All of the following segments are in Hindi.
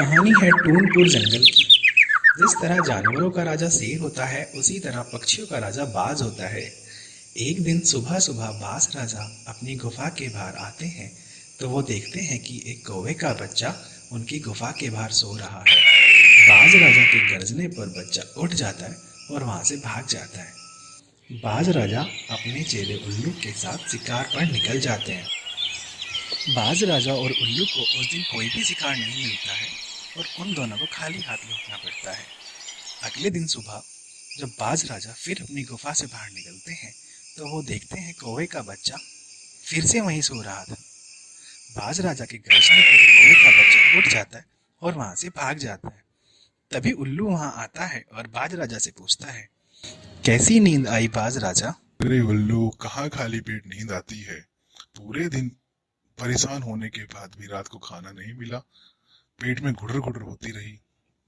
कहानी है टूनपुर जंगल की। जिस तरह जानवरों का राजा शेर होता है, उसी तरह पक्षियों का राजा बाज होता है। एक दिन सुबह सुबह बाज राजा अपनी गुफा के बाहर आते हैं तो वो देखते हैं कि एक कौवे का बच्चा उनकी गुफा के बाहर सो रहा है। बाज राजा के गरजने पर बच्चा उठ जाता है और वहां से भाग जाता है। बाज राजा अपने चेले उल्लू के साथ शिकार पर निकल जाते हैं। बाज राजा और उल्लू को उस दिन कोई भी शिकार नहीं मिलता है और उन दोनों को खाली हाथ लौटना पड़ता है। अगले दिन सुबह जब बाज राजा फिर अपनी गुफा से बाहर निकलते हैं तो वो देखते हैं कौवे का बच्चा फिर से वहीं सो रहा था। बाज राजा के गरजने पर कौवे का बच्चा उठ जाता है और वहां से भाग जाता है। तभी उल्लू वहां आता है और बाज राजा से पूछता है, कैसी नींद आई बाज राजा? अरे उल्लू, कहाँ खाली पेट नींद आती है। पूरे दिन परेशान होने के बाद भी रात को खाना नहीं मिला, पेट में गुड़र गुड़र होती रही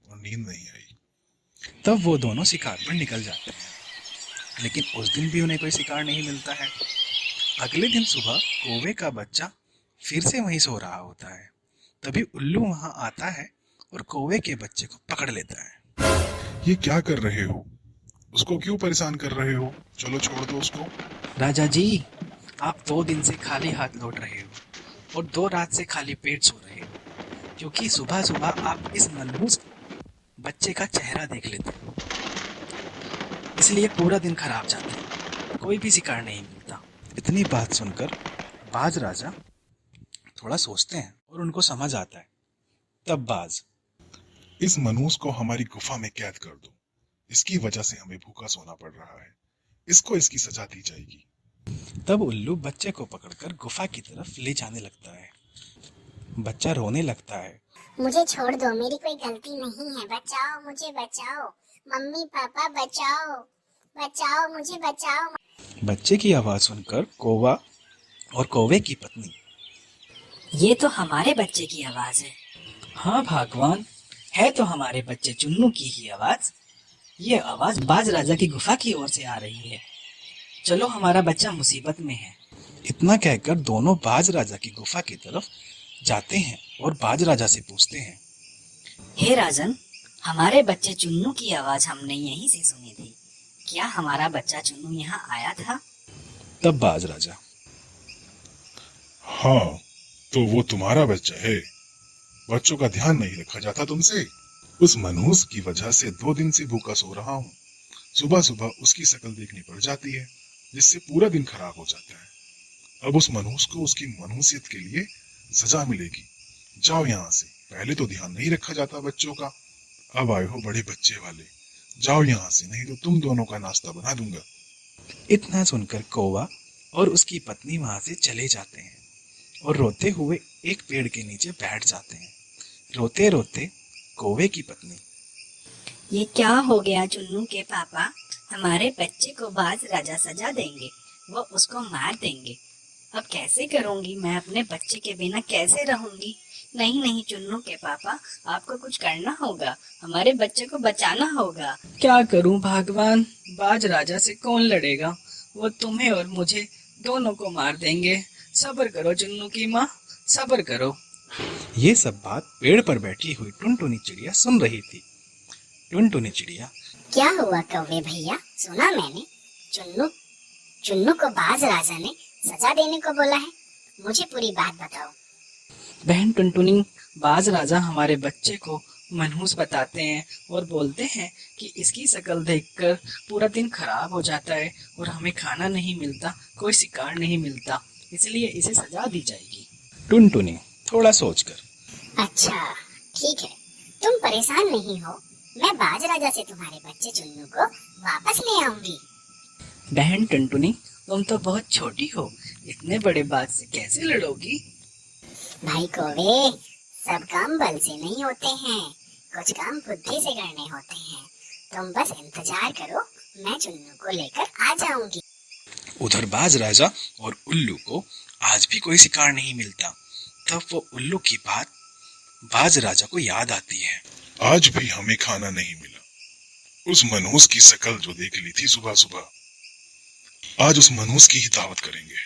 और नींद नहीं आई। तब वो दोनों शिकार पर निकल जाते हैं, लेकिन उस दिन भी उन्हें कोई शिकार नहीं मिलता है। अगले दिन सुबह कौवे का बच्चा फिर से वहीं सो रहा होता है। तभी उल्लू वहां आता है और कौवे के बच्चे को पकड़ लेता है। ये क्या कर रहे हो? उसको क्यों परेशान कर रहे हो? चलो छोड़ दो उसको। राजा जी, आप 2 दिन से खाली हाथ लौट रहे हो और 2 रात से खाली पेट सो रहे हो, क्योंकि सुबह सुबह आप इस मनहूस बच्चे का चेहरा देख लेते हो, इसलिए पूरा दिन खराब जाता है, कोई भी शिकार नहीं मिलता। इतनी बात सुनकर बाज राजा थोड़ा सोचते हैं और उनको समझ आता है। तब बाज, इस मनूस को हमारी गुफा में कैद कर दो। इसकी वजह से हमें भूखा सोना पड़ रहा है। इसको इसकी सजा दी जाएगी। तब उल्लू बच्चे को पकड़कर गुफा की तरफ ले जाने लगता है। बच्चा रोने लगता है, मुझे छोड़ दो, मेरी कोई गलती नहीं है, बचाओ मुझे, बचाओ मम्मी पापा, बचाओ बचाओ मुझे, बचाओ। बच्चे की आवाज सुनकर कौवा और कौवे की पत्नी, ये तो हमारे बच्चे की आवाज है। हाँ भगवान, है तो हमारे बच्चे चुन्नू की ही आवाज। ये आवाज बाज राजा की गुफा की ओर से आ रही है। चलो, हमारा बच्चा मुसीबत में है। इतना कहकर दोनों बाज राजा की गुफा की तरफ जाते हैं और बाज राजा से पूछते हैं, हे राजन, हमारे बच्चे चुन्नू की आवाज हमने यहीं से सुनी थी। क्या हमारा बच्चा चुन्नू यहाँ आया था? तब बाज राजा, हाँ, तो वो तुम्हारा बच्चा है। बच्चों का ध्यान नहीं रखा जाता तुमसे। उस मनहूस की वजह से 2 दिन से भूखा सो रहा हूँ। सुबह सुबह उसकी शक्ल देखनी पड़ जाती है, जिससे पूरा दिन खराब हो जाता है। अब उस मनहूस को उसकी मनहूसियत के लिए सजा मिलेगी। जाओ यहाँ से। पहले तो ध्यान नहीं रखा जाता बच्चों का, अब आए हो बड़े बच्चे वाले। जाओ यहाँ से, नहीं तो तुम दोनों का नाश्ता बना दूंगा। इतना सुनकर कौवा और उसकी पत्नी वहां से चले जाते हैं और रोते हुए एक पेड़ के नीचे बैठ जाते हैं। रोते रोते कौवे की पत्नी, ये क्या हो गया चुन्नू के पापा? हमारे बच्चे को बाज राजा सजा देंगे, वो उसको मार देंगे। अब कैसे करूंगी मैं? अपने बच्चे के बिना कैसे रहूंगी? नहीं नहीं चुन्नू के पापा, आपको कुछ करना होगा, हमारे बच्चे को बचाना होगा। क्या करूं भगवान, बाज राजा से कौन लड़ेगा? वो तुम्हें और मुझे दोनों को मार देंगे। सब्र करो चुन्नू की माँ, सब्र करो। ये सब बात पेड़ पर बैठी हुई टुनटुनी चिड़िया सुन रही थी। टुनटुनी चिड़िया, क्या हुआ कौवे भैया? सुना मैंने, चुन्नू चुन्नू को बाज राजा ने सजा देने को बोला है। मुझे पूरी बात बताओ। बहन टुनटुनी, बाज राजा हमारे बच्चे को मनहूस बताते हैं और बोलते हैं कि इसकी शक्ल देखकर पूरा दिन खराब हो जाता है और हमें खाना नहीं मिलता, कोई शिकार नहीं मिलता, इसलिए इसे सजा दी जाएगी। टुनटुनी थोड़ा सोचकर, अच्छा ठीक है, तुम परेशान नहीं हो, मैं बाज राजा से तुम्हारे बच्चे चुन्नू को वापस ले आऊंगी। बहन टुनटुनी, तुम तो बहुत छोटी हो, इतने बड़े बात से कैसे लड़ोगी? भाई कौवे, सब काम बल से नहीं होते हैं, कुछ काम बुद्धि से करने होते हैं। तुम बस इंतजार करो, मैं चुन्नू को लेकर आ जाऊंगी। उधर बाज राजा और उल्लू को आज भी कोई शिकार नहीं मिलता। तब वो उल्लू की बात बाज राजा को याद आती है। आज भी हमें खाना नहीं मिला। उस मनहूस की शक्ल जो देख ली थी सुबह सुबह, आज उस मनहूस की ही दावत करेंगे।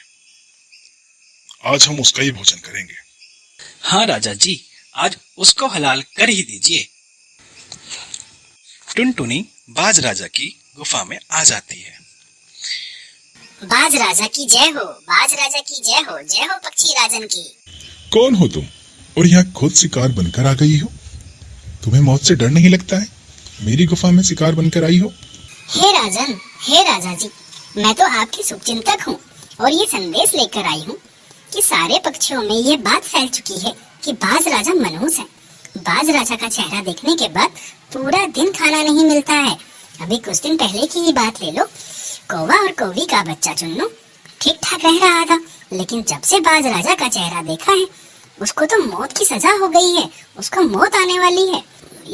आज हम उसका ही भोजन करेंगे। हाँ राजा जी, आज उसको हलाल कर ही दीजिए। टुनटुनी बाज राजा की गुफा में आ जाती है। बाज राजा की जय हो, बाज राजा की जय हो पक्षी राजन की। कौन हो तुम और यहाँ खुद शिकार बनकर आ गई हो? तुम्हें मौत से डर नहीं लगता है? मेरी गुफा में शिकार बनकर आई हो? हे राजन, हे राजा जी, मैं तो आपकी शुभचिंतक हूँ और ये संदेश लेकर आई हूँ कि सारे पक्षियों में ये बात फैल चुकी है कि बाज राजा मनहूस है। बाज राजा का चेहरा देखने के बाद पूरा दिन खाना नहीं मिलता है। अभी कुछ दिन पहले की ही बात ले लो, कौवा और कौवी का बच्चा चुन्नू ठीक ठाक रह रहा था, लेकिन जब से बाज राजा का चेहरा देखा है उसको तो मौत की सजा हो गई है, उसको मौत आने वाली है।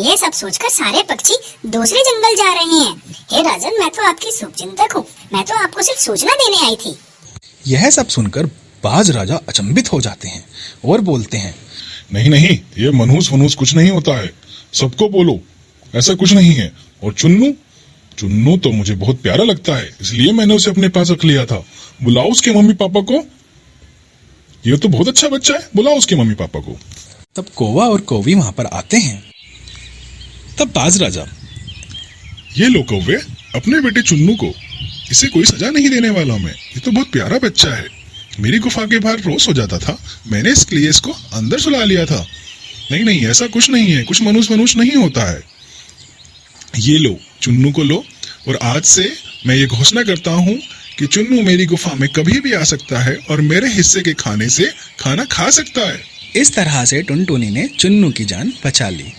ये सब सोचकर सारे पक्षी दूसरे जंगल जा रहे हैं। हे राजन, मैं तो आपकी शुभचिंतक हूँ, मैं तो आपको सिर्फ सूचना देने आई थी। यह सब सुनकर बाज राजा अचंभित हो जाते हैं और बोलते हैं, नहीं नहीं, ये मनहूस वनूस कुछ नहीं होता है, सबको बोलो ऐसा कुछ नहीं है। और चुन्नू चुन्नू तो मुझे बहुत प्यारा लगता है, इसलिए मैंने उसे अपने पास रख लिया था। बुलाओ उसके मम्मी पापा को, ये तो बहुत अच्छा बच्चा है, बुलाओ उसके मम्मी पापा को। तब कौवा और कौवी वहां पर आते हैं। तब बाज राजा, ये लो कौवे, अपने बेटे चुन्नू को, इसे कोई सजा नहीं देने वाला मैं, ये तो बहुत प्यारा बच्चा है, मेरी गुफा के बाहर रोज हो जाता था, मैंने इसके लिए इसको अंदर सुला लिया था। नहीं नहीं, ऐसा कुछ नहीं है, कुछ मनुष्य नहीं होता है। ये लो, चुन्नू को लो, और आज से मैं ये घोषणा करता हूँ कि चुन्नू मेरी गुफा में कभी भी आ सकता है और मेरे हिस्से के खाने से खाना खा सकता है। इस तरह से टुनटुनी ने चुन्नू की जान बचा ली।